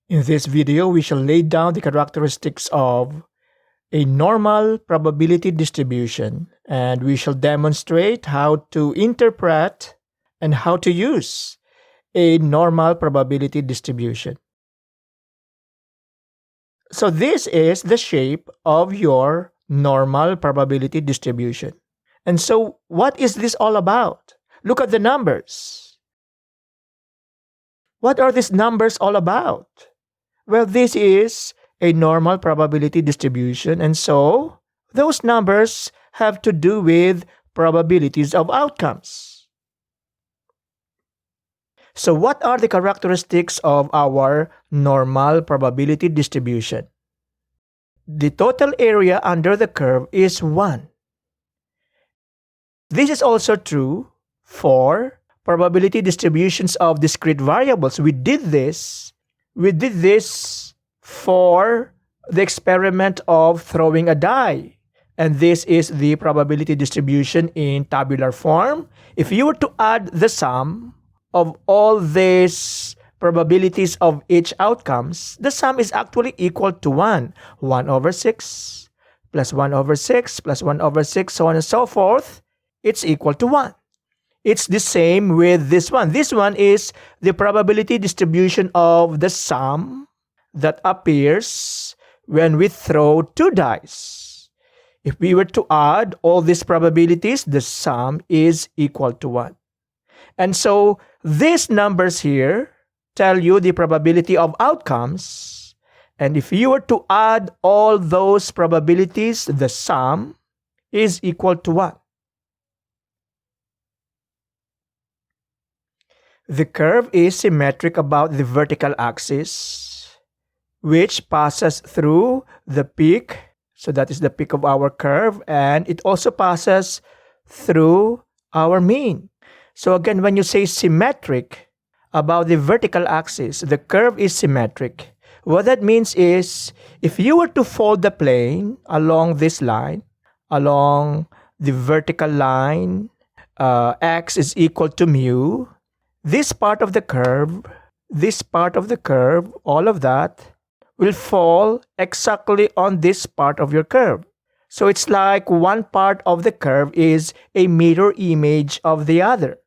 In this video, we shall lay down the characteristics of a normal probability distribution, and we shall demonstrate how to interpret and how to use a normal probability distribution. So this is the shape of your normal probability distribution. And so what is this all about? Look at the numbers. What are these numbers all about? Well, this is a normal probability distribution, and so those numbers have to do with probabilities of outcomes. So what are the characteristics of our normal probability distribution? The total area under the curve is 1. This is also true for probability distributions of discrete variables. We did this for the experiment of throwing a die. And this is the probability distribution in tabular form. If you were to add the sum of all these probabilities of each outcomes, the sum is actually equal to 1. 1 over 6 plus 1 over 6 plus 1 over 6, so on and so forth. It's equal to 1. It's the same with this one. This one is the probability distribution of the sum that appears when we throw 2 dice. If we were to add all these probabilities, the sum is equal to 1. And so these numbers here tell you the probability of outcomes. And if you were to add all those probabilities, the sum is equal to 1. The curve is symmetric about the vertical axis, which passes through the peak. So that is the peak of our curve, and it also passes through our mean. So again, when you say symmetric about the vertical axis, the curve is symmetric. What that means is, if you were to fold the plane along this line, along the vertical line, x is equal to mu, this part of the curve, all of that will fall exactly on this part of your curve. So it's like one part of the curve is a mirror image of the other.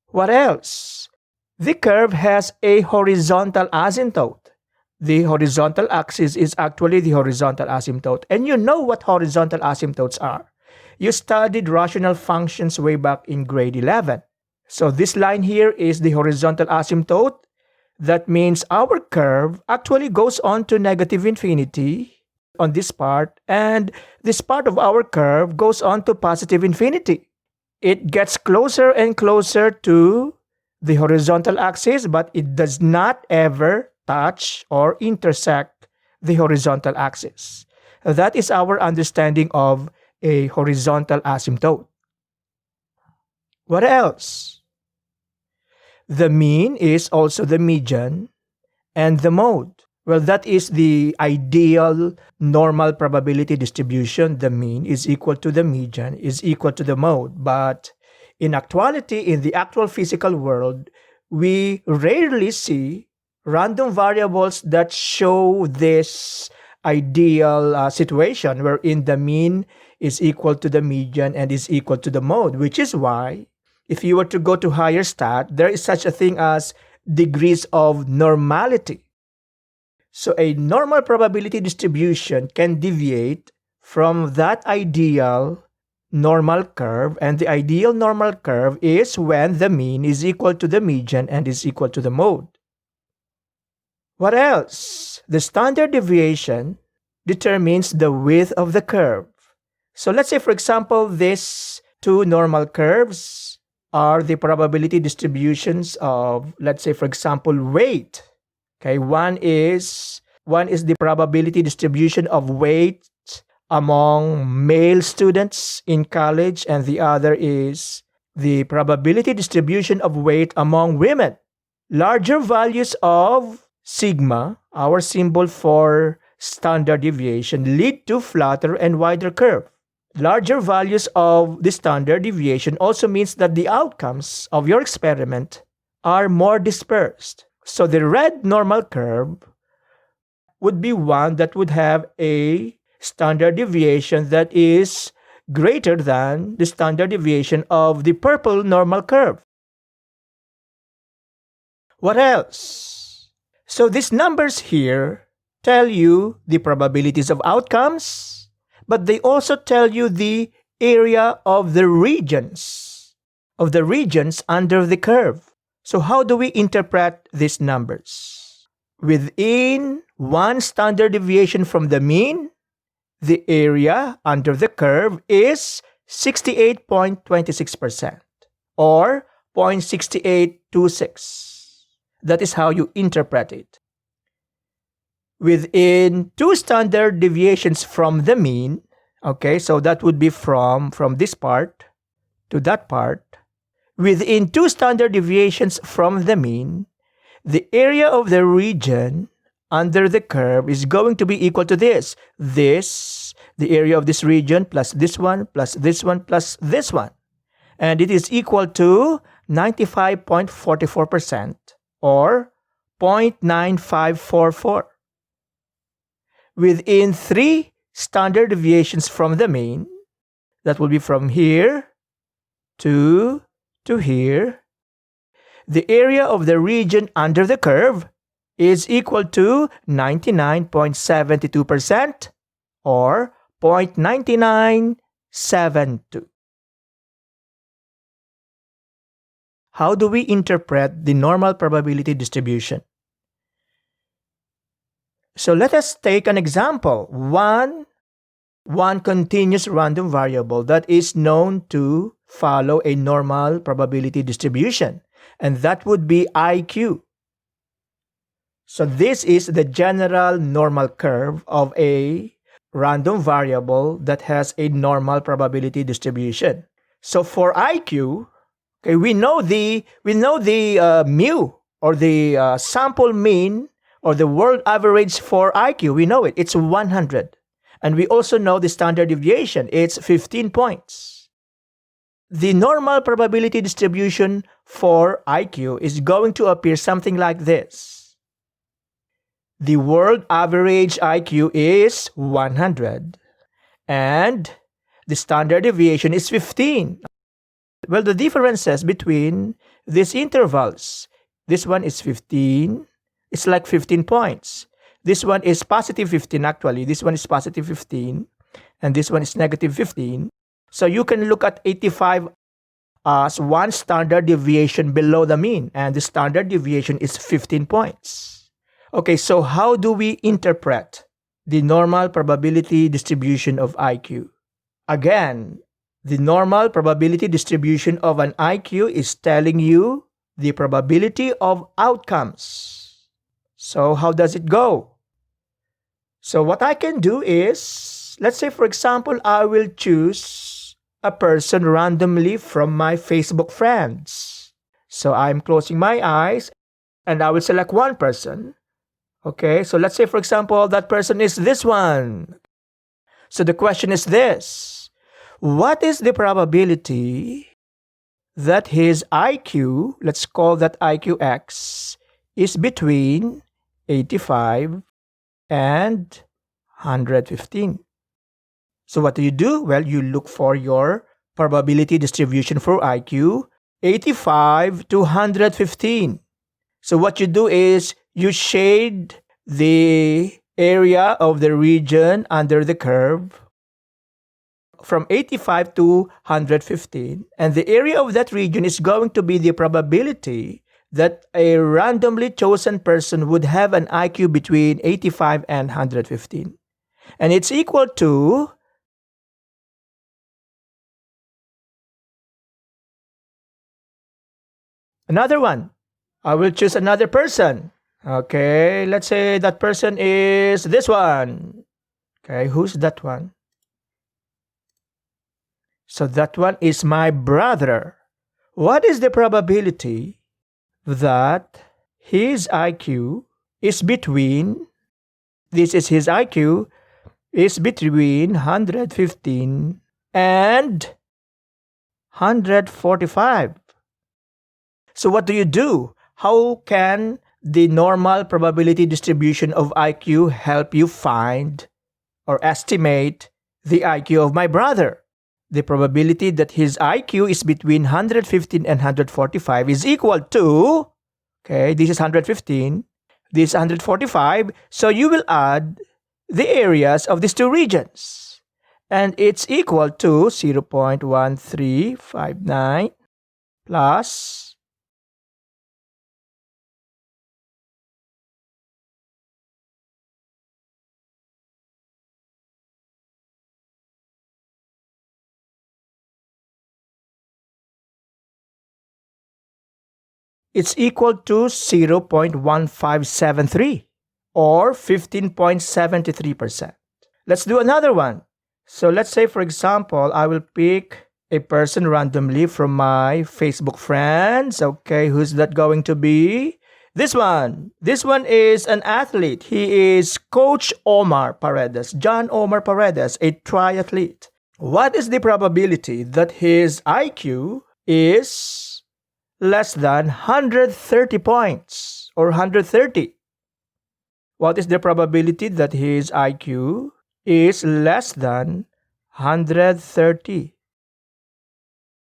What else? The curve has a horizontal asymptote. The horizontal axis is actually the horizontal asymptote. And you know what horizontal asymptotes are. You studied rational functions way back in grade 11. So this line here is the horizontal asymptote. That means our curve actually goes on to negative infinity on this part, and this part of our curve goes on to positive infinity. It gets closer and closer to the horizontal axis, but it does not ever touch or intersect the horizontal axis. That is our understanding of a horizontal asymptote. What else? The mean is also the median and the mode. Well, that is the ideal normal probability distribution. The mean is equal to the median, is equal to the mode. But in actuality, in the actual physical world, we rarely see random variables that show this ideal situation wherein the mean is equal to the median and is equal to the mode, which is why if you were to go to higher stat, there is such a thing as degrees of normality. So a normal probability distribution can deviate from that ideal normal curve, and the ideal normal curve is when the mean is equal to the median and is equal to the mode. What else? The standard deviation determines the width of the curve. So let's say, for example, these two normal curves are the probability distributions of, let's say, for example, weight. Okay, one is the probability distribution of weight among male students in college, and the other is the probability distribution of weight among women. Larger values of sigma, our symbol for standard deviation, lead to flatter and wider curve. Larger values of the standard deviation also means that the outcomes of your experiment are more dispersed. So the red normal curve would be one that would have a standard deviation that is greater than the standard deviation of the purple normal curve. What else? So these numbers here tell you the probabilities of outcomes, but they also tell you the area of the regions under the curve. So how do we interpret these numbers? Within one standard deviation from the mean, the area under the curve is 68.26% or 0.6826. That is how you interpret it. Within two standard deviations from the mean, okay, so that would be from this part to that part. Within two standard deviations from the mean, the area of the region under the curve is going to be equal to this. The area of this region plus this one plus this one plus this one. And it is equal to 95.44% or 0.9544. Within three standard deviations from the mean, that will be from here to here, the area of the region under the curve is equal to 99.72% or 0.9972. How do we interpret the normal probability distribution? So let us take an example. One continuous random variable that is known to follow a normal probability distribution, and that would be IQ. So this is the general normal curve of a random variable that has a normal probability distribution. So for IQ, okay, we know the mu, or the sample mean, or the world average for IQ. We know it. It's 100. And we also know the standard deviation. It's 15 points. The normal probability distribution for IQ is going to appear something like this. The world average IQ is 100. And the standard deviation is 15. Well, the differences between these intervals, this one is 15. It's like 15 points. This one is positive 15 actually. This one is positive 15. And this one is negative 15. So you can look at 85 as one standard deviation below the mean. And the standard deviation is 15 points. Okay, so how do we interpret the normal probability distribution of IQ? Again, the normal probability distribution of an IQ is telling you the probability of outcomes. So how does it go? So what I can do is, let's say for example, I will choose a person randomly from my Facebook friends. So I'm closing my eyes and I will select one person. Okay, so let's say for example, that person is this one. So the question is this: what is the probability that his IQ, let's call that IQ X, is between 85 and 115? So what do? Well, you look for your probability distribution for IQ, 85 to 115. So what you do is you shade the area of the region under the curve from 85 to 115, and the area of that region is going to be the probability that a randomly chosen person would have an IQ between 85 and 115. And it's equal to another one. I will choose another person. Okay, let's say that person is this one. Okay, who's that one? So that one is my brother. What is the probability that his IQ is between, this is his IQ, is between 115 and 145? So what do? How can the normal probability distribution of IQ help you find or estimate the IQ of my brother. The probability that his IQ is between 115 and 145 is equal to, okay, this is 115, this is 145, so you will add the areas of these two regions. And it's equal to 0.1359 plus it's equal to 0.1573 or 15.73%. Let's do another one. So let's say, for example, I will pick a person randomly from my Facebook friends. Okay, who's that going to be? This one. This one is an athlete. He is Coach Omar Paredes, John Omar Paredes, a triathlete. What is the probability that his IQ is less than 130 points or 130? What is the probability that his IQ is less than 130?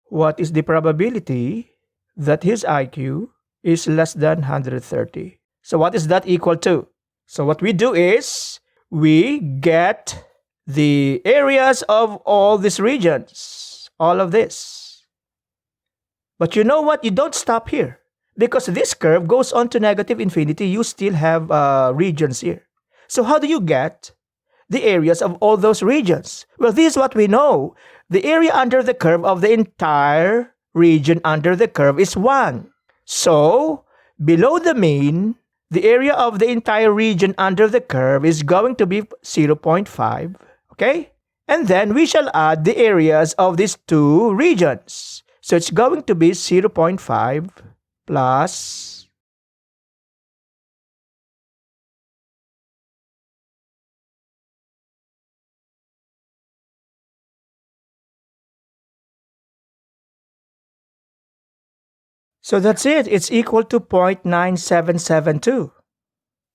What is the probability that his IQ is less than 130? So what is that equal to? So what we do is we get the areas of all these regions, all of this. But you know what? You don't stop here. Because this curve goes on to negative infinity, you still have regions here. So how do you get the areas of all those regions? Well, this is what we know. The area under the curve of the entire region under the curve is 1. So, below the mean, the area of the entire region under the curve is going to be 0.5. Okay? And then we shall add the areas of these two regions. So it's going to be 0.5 plus so that's it. It's equal to 0.9772.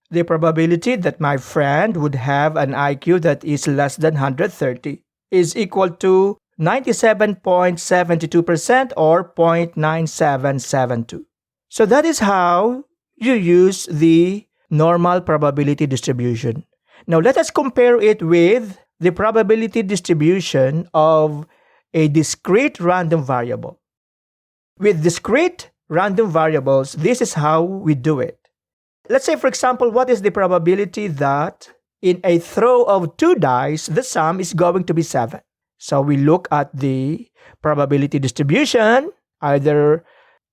The probability that my friend would have an IQ that is less than 130 is equal to 97.72% or 0.9772. So that is how you use the normal probability distribution. Now let us compare it with the probability distribution of a discrete random variable. With discrete random variables, this is how we do it. Let's say, for example, what is the probability that in a throw of 2 dice, the sum is going to be 7? So we look at the probability distribution, either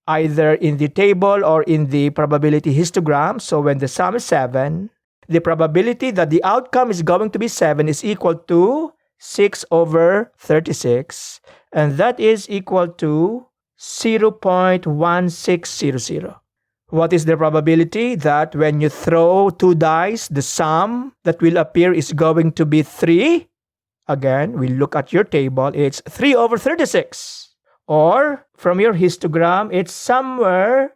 in the table or in the probability histogram. So when the sum is 7, the probability that the outcome is going to be 7 is equal to 6 over 36. And that is equal to 0.1600. What is the probability that when you throw 2 dice, the sum that will appear is going to be 3? Again, we look at your table, it's 3 over 36. Or from your histogram, it's somewhere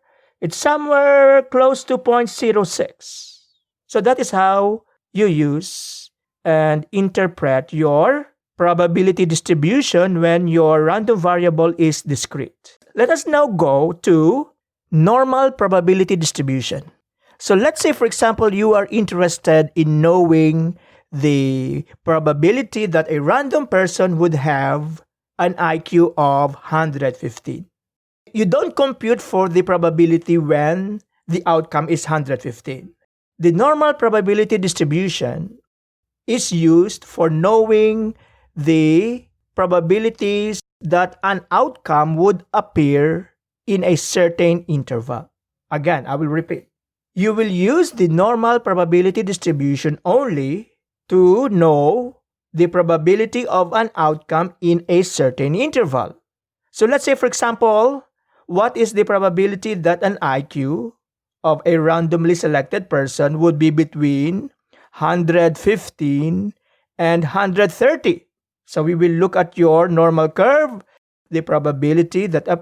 close to 0.06. So that is how you use and interpret your probability distribution when your random variable is discrete. Let us now go to normal probability distribution. So let's say, for example, you are interested in knowing the probability that a random person would have an IQ of 115. You don't compute for the probability when the outcome is 115. The normal probability distribution is used for knowing the probabilities that an outcome would appear in a certain interval. Again, I will repeat. You will use the normal probability distribution only to know the probability of an outcome in a certain interval. So let's say, for example, what is the probability that an IQ of a randomly selected person would be between 115 and 130? So we will look at your normal curve. The probability that a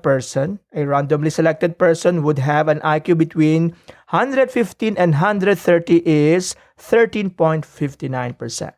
randomly selected person would have an IQ between 115 and 130 is 13.59%.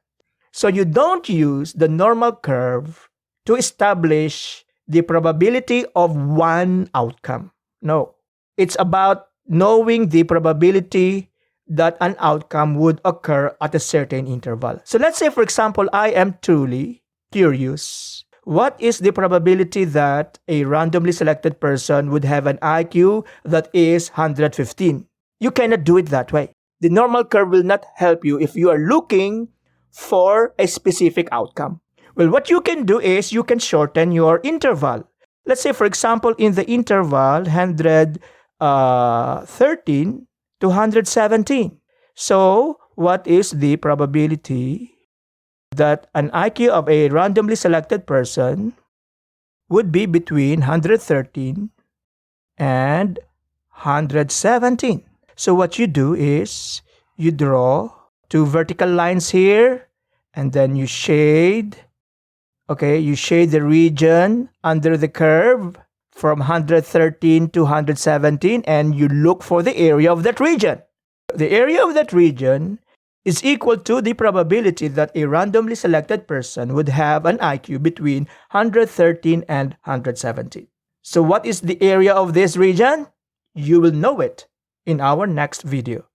So you don't use the normal curve to establish the probability of one outcome. No. It's about knowing the probability that an outcome would occur at a certain interval. So let's say, for example, I am truly curious. What is the probability that a randomly selected person would have an IQ that is 115? You cannot do it that way. The normal curve will not help you if you are looking for a specific outcome. Well, what you can do is you can shorten your interval. Let's say, for example, in the interval 113 to 117. So, what is the probability that an IQ of a randomly selected person would be between 113 and 117? So, what you do is you draw two vertical lines here, and then you shade. Okay, you shade the region under the curve from 113 to 117, and you look for the area of that region. The area of that region is equal to the probability that a randomly selected person would have an IQ between 113 and 117. So what is the area of this region? You will know it in our next video.